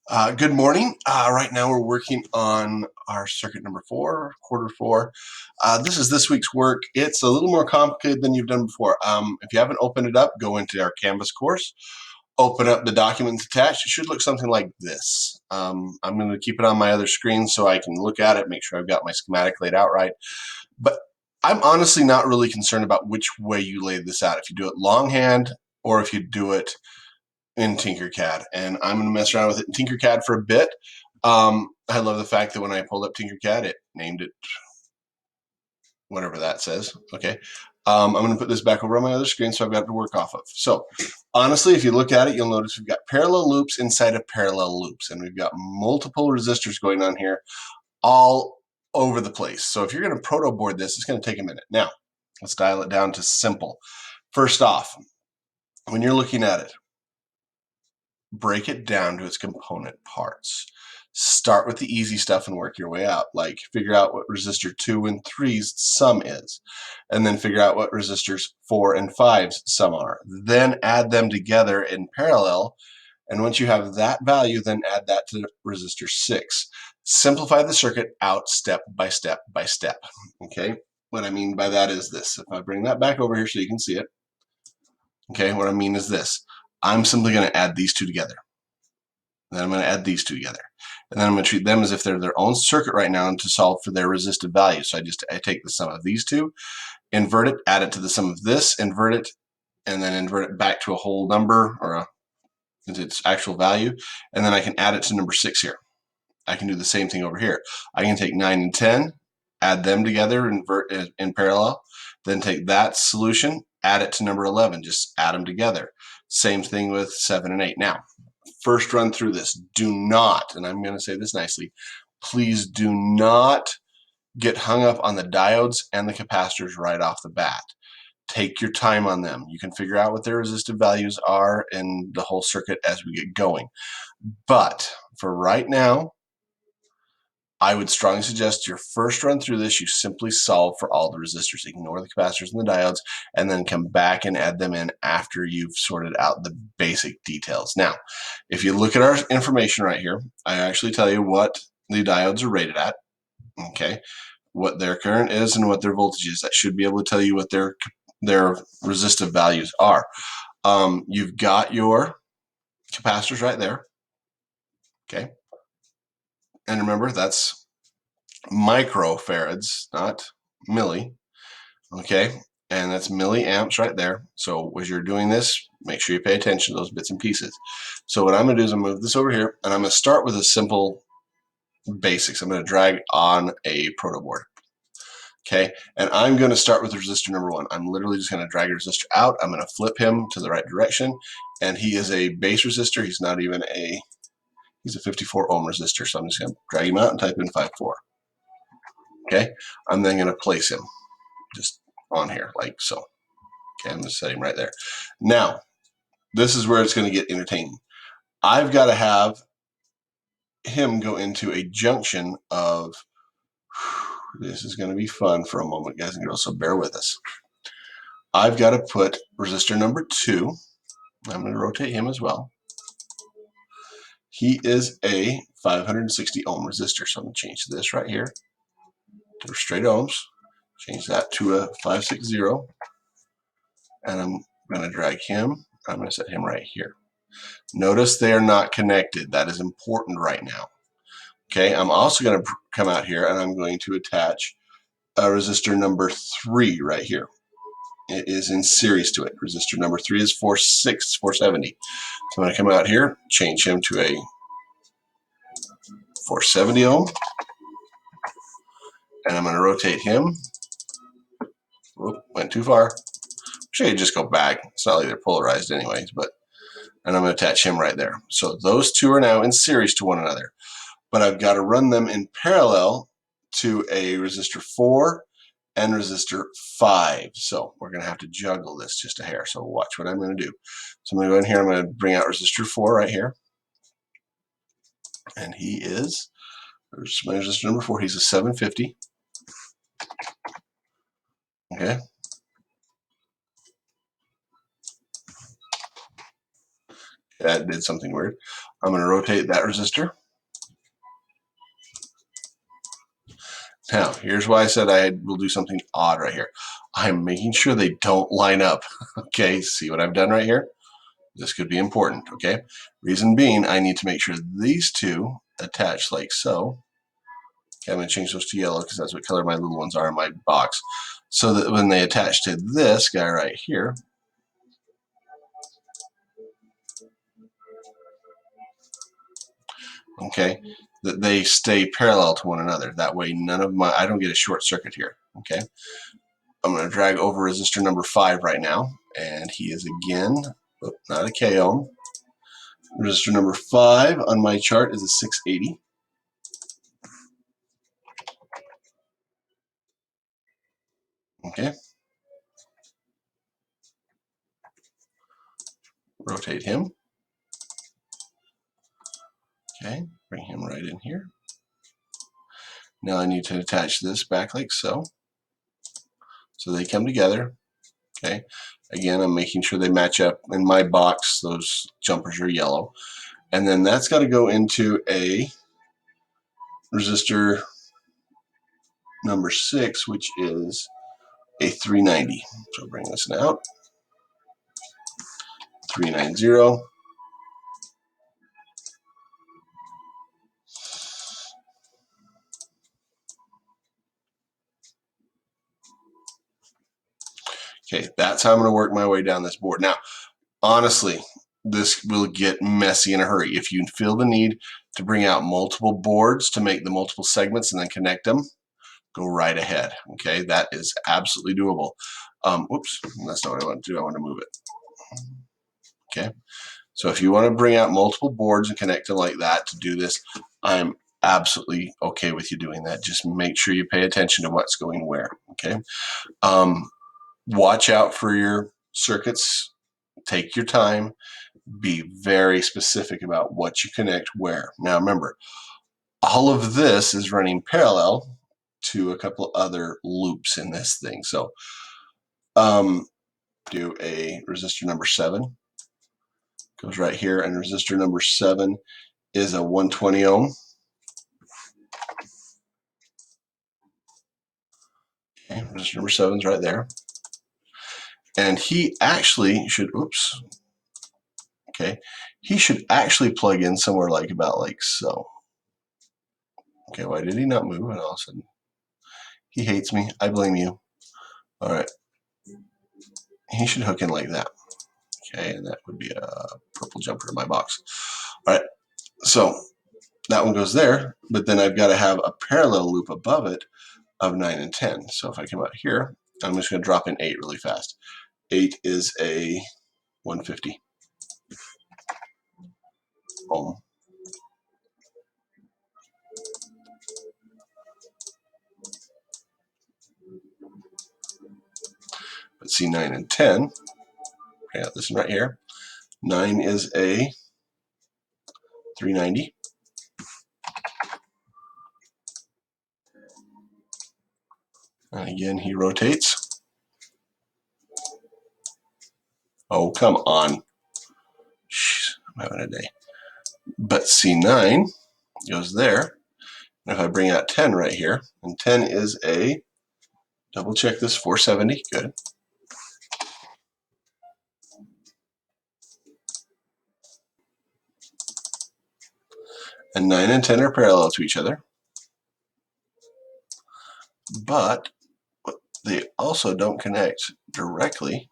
Good morning. Right now we're working on our circuit number 4, quarter 4. This is this week's work. It's a little more complicated than you've done before. If you haven't opened it up, go into our Canvas course, open up the documents attached. It should look something like this. I'm going to keep it on my other screen so I can look at it, make sure I've got my schematic laid out right. But I'm honestly not really concerned about which way you lay this out. If you do it longhand or if you do it in TinkerCAD, and I'm going to mess around with it in TinkerCAD for a bit. I love the fact that when I pulled up TinkerCAD, it named it whatever that says. Okay. I'm going to put this back over on my other screen so I've got it to work off of. So honestly, if you look at it, you'll notice we've got parallel loops inside of parallel loops, and we've got multiple resistors going on here all over the place. So if you're going to proto board this, it's going to take a minute. Now, let's dial it down to simple. First off, when you're looking at it, break it down to its component parts. Start with the easy stuff and work your way out, like figure out what resistor 2 and 3's sum is, and then figure out what resistors 4 and 5's sum are. Then add them together in parallel, and once you have that value, then add that to resistor 6. Simplify the circuit out step by step by step. Okay, what I mean by that is this. If I bring that back over here so you can see it, okay, what I mean is this. I'm simply going to add these two together. Then I'm going to add these two together. And then I'm going to treat them as if they're their own circuit right now and to solve for their resistive value. So I take the sum of these two, invert it, add it to the sum of this, invert it, and then invert it back to a whole number or its actual value. And then I can add it to number 6 here. I can do the same thing over here. I can take 9 and 10, add them together, invert in parallel, then take that solution, add it to number 11, just add them together. Same thing with 7 and 8. Now, first run through this, do not, and I'm going to say this nicely, please do not get hung up on the diodes and the capacitors right off the bat. Take your time on them. You can figure out what their resistive values are in the whole circuit as we get going. But for right now, I would strongly suggest your first run through this, you simply solve for all the resistors. Ignore the capacitors and the diodes, and then come back and add them in after you've sorted out the basic details. Now, if you look at our information right here, I actually tell you what the diodes are rated at, okay, what their current is and what their voltage is. That should be able to tell you what their resistive values are. You've got your capacitors right there, okay, and remember that's microfarads, not milli, okay, and that's milliamps right there. So as you're doing this, make sure you pay attention to those bits and pieces. So what I'm going to do is I'm going to move this over here, and I'm going to start with a simple basics. I'm going to drag on a proto board, okay, and I'm going to start with resistor number 1. I'm literally just going to drag a resistor out. I'm going to flip him to the right direction, and he is a base resistor. He's not even a, he's a 54 ohm resistor, so I'm just going to drag him out and type in 54. Okay, I'm then going to place him just on here like so. Okay, I'm going to set him right there. Now, this is where it's going to get entertaining. I've got to have him go into a junction of, this is going to be fun for a moment, guys and girls, so bear with us. I've got to put resistor number 2. I'm going to rotate him as well. He is a 560 ohm resistor, so I'm going to change this right here to straight ohms. Change that to a 560, and I'm going to drag him. I'm going to set him right here. Notice they are not connected. That is important right now. Okay, I'm also going to come out here and I'm going to attach a resistor number 3 right here. It is in series to it. Resistor number 3 is 470. So I'm going to come out here, change him to a 470 ohm, and I'm going to rotate him. Whoop, went too far. Should you just go back? It's not like they're polarized anyways, but, and I'm going to attach him right there. So those two are now in series to one another, but I've got to run them in parallel to a resistor 4 and resistor 5. So we're going to have to juggle this just a hair. So watch what I'm going to do. So I'm going to go in here. I'm going to bring out resistor 4 right here. And he is, there's my resistor number 4. He's a 750. Okay. That did something weird. I'm going to rotate that resistor. Now, here's why I said I will do something odd right here. I'm making sure they don't line up. Okay, see what I've done right here? This could be important, okay? Reason being, I need to make sure these two attach like so. Okay, I'm going to change those to yellow because that's what color my little ones are in my box. So that when they attach to this guy right here, okay, that they stay parallel to one another. That way I don't get a short circuit here, okay? I'm going to drag over resistor number 5 right now, and he is again, not a K ohm. Resistor number 5 on my chart is a 680. Okay. Rotate him. Okay, bring him right in here. Now I need to attach this back like so. So they come together. Okay. Again, I'm making sure they match up. In my box, those jumpers are yellow. And then that's got to go into a resistor number 6, which is a 390. So bring this out. 390. Okay, that's how I'm going to work my way down this board. Now, honestly, this will get messy in a hurry. If you feel the need to bring out multiple boards to make the multiple segments and then connect them, go right ahead. Okay, that is absolutely doable. Oops, that's not what I want to do. I want to move it. Okay, so if you want to bring out multiple boards and connect them like that to do this, I'm absolutely okay with you doing that. Just make sure you pay attention to what's going where. Okay, watch out for your circuits. Take your time. Be very specific about what you connect where. Now remember, all of this is running parallel to a couple other loops in this thing. So do a resistor number 7. Goes right here, and resistor number 7 is a 120 ohm. Okay, resistor number 7 is right there. And he actually should, oops, okay, he should actually plug in somewhere like about like so. Okay, why did he not move? And all of a sudden, he hates me. I blame you. All right. He should hook in like that. Okay, and that would be a purple jumper in my box. All right, so that one goes there, but then I've got to have a parallel loop above it of 9 and 10. So if I come out here, I'm just going to drop in 8 really fast. 8 is a 150 ohm. But see, 9 and 10, yeah, this one right here. 9 is a 390. And again, he rotates. Oh, come on. Jeez, I'm having a day. But C9 goes there. And if I bring out 10 right here, and 10 is a, double check this, 470, good. And 9 and 10 are parallel to each other. But they also don't connect directly.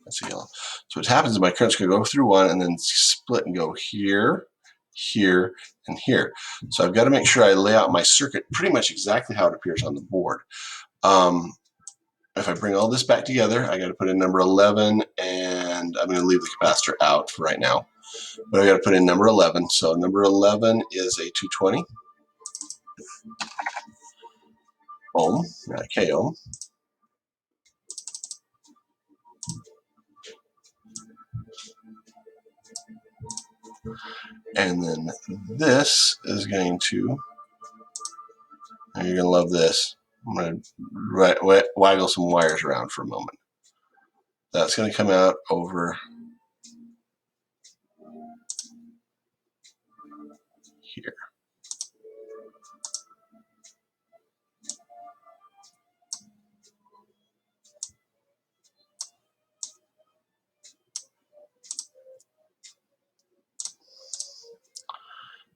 That's yellow. So what happens is my current's going to go through one and then split and go here, here, and here. So I've got to make sure I lay out my circuit pretty much exactly how it appears on the board. If I bring all this back together, I got to put in number 11, and I'm going to leave the capacitor out for right now. But I got to put in number 11. So number 11 is a 220 ohm, not K ohm. And then this is going to, you're going to love this. I'm going to waggle some wires around for a moment. That's going to come out over here.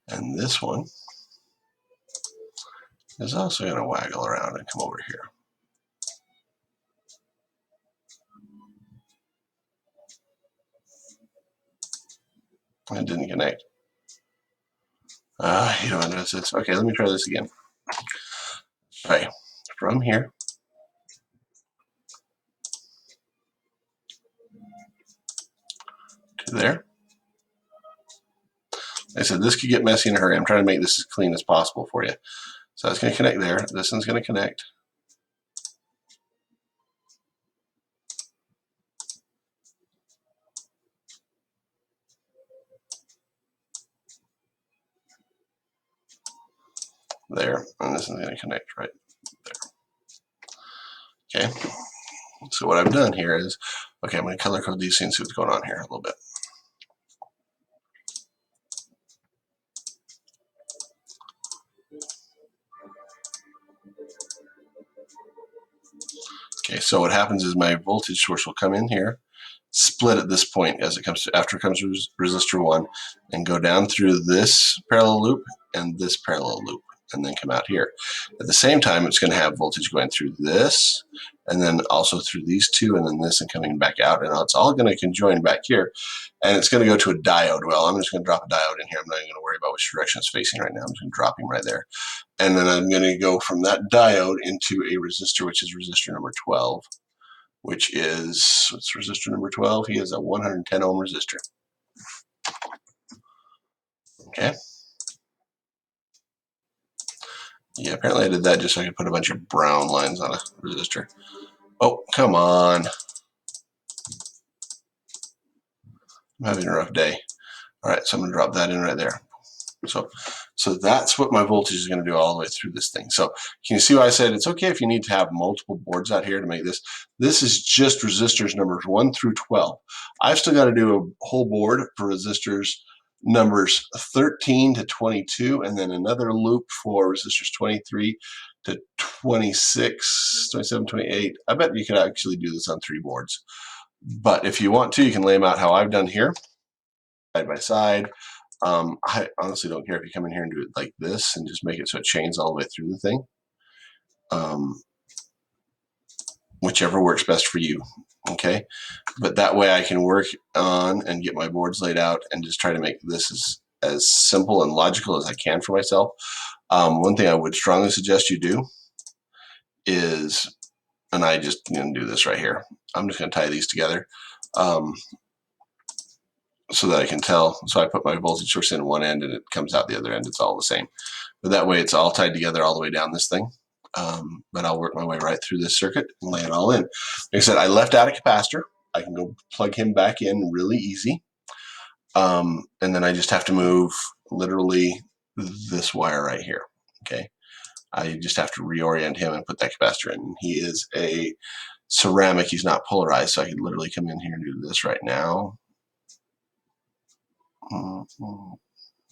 And this one is also going to waggle around and come over here. It didn't connect. You don't know this. Okay, let me try this again. Okay, from here to there. Like I said, this could get messy in a hurry. I'm trying to make this as clean as possible for you. So that's going to connect there. This one's going to connect. There, and this is going to connect right there. Okay, so what I've done here is, okay, I'm going to color code these things, see what's going on here a little bit. Okay, so what happens is my voltage source will come in here, split at this point as it comes to, after it comes to resistor 1, and go down through this parallel loop and this parallel loop, and then come out here. At the same time, it's going to have voltage going through this, and then also through these two, and then this, and coming back out, and it's all going to conjoin back here, and it's going to go to a diode. Well, I'm just going to drop a diode in here. I'm not even going to worry about which direction it's facing right now. I'm just going to drop him right there. And then I'm going to go from that diode into a resistor, which is resistor number 12, which is, what's resistor number 12? He is a 110 ohm resistor. Okay. Yeah, apparently I did that just so I could put a bunch of brown lines on a resistor. Oh, come on. I'm having a rough day. All right, so I'm going to drop that in right there. So that's what my voltage is going to do all the way through this thing. So can you see why I said it's okay if you need to have multiple boards out here to make this? This is just resistors numbers 1 through 12. I've still got to do a whole board for resistors numbers 13 to 22, and then another loop for resistors 23 to 26, 27, 28. I bet you could actually do this on 3 boards. But if you want to, you can lay them out how I've done here, side by side. I honestly don't care if you come in here and do it like this and just make it so it chains all the way through the thing. Whichever works best for you, okay? But that way I can work on and get my boards laid out and just try to make this as simple and logical as I can for myself. One thing I would strongly suggest you do is, and I just going to do this right here. I'm just going to tie these together. So that I can tell. So I put my voltage source in one end and it comes out the other end. It's all the same. But that way it's all tied together all the way down this thing. But I'll work my way right through this circuit and lay it all in. Like I said, I left out a capacitor. I can go plug him back in really easy. And then I just have to move literally this wire right here. Okay. I just have to reorient him and put that capacitor in. He is a ceramic. He's not polarized. So I could literally come in here and do this right now.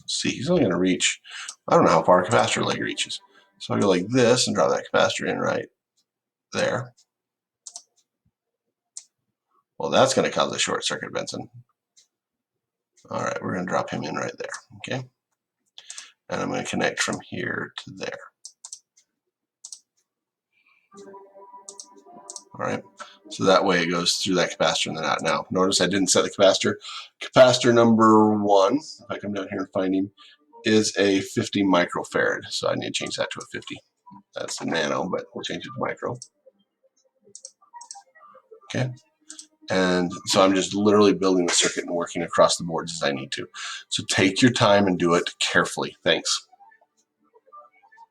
See, he's only going to reach, I don't know how far a capacitor leg reaches. So I go like this and drop that capacitor in right there. Well, that's going to cause a short circuit, Benson. All right, we're going to drop him in right there, okay? And I'm going to connect from here to there. All right, so that way it goes through that capacitor and then out. Now, notice I didn't set the capacitor. Capacitor number 1, if I come down here and find him, is a 50 microfarad. So I need to change that to a 50. That's the nano, but we'll change it to micro. Okay. And so I'm just literally building the circuit and working across the boards as I need to. So take your time and do it carefully. Thanks.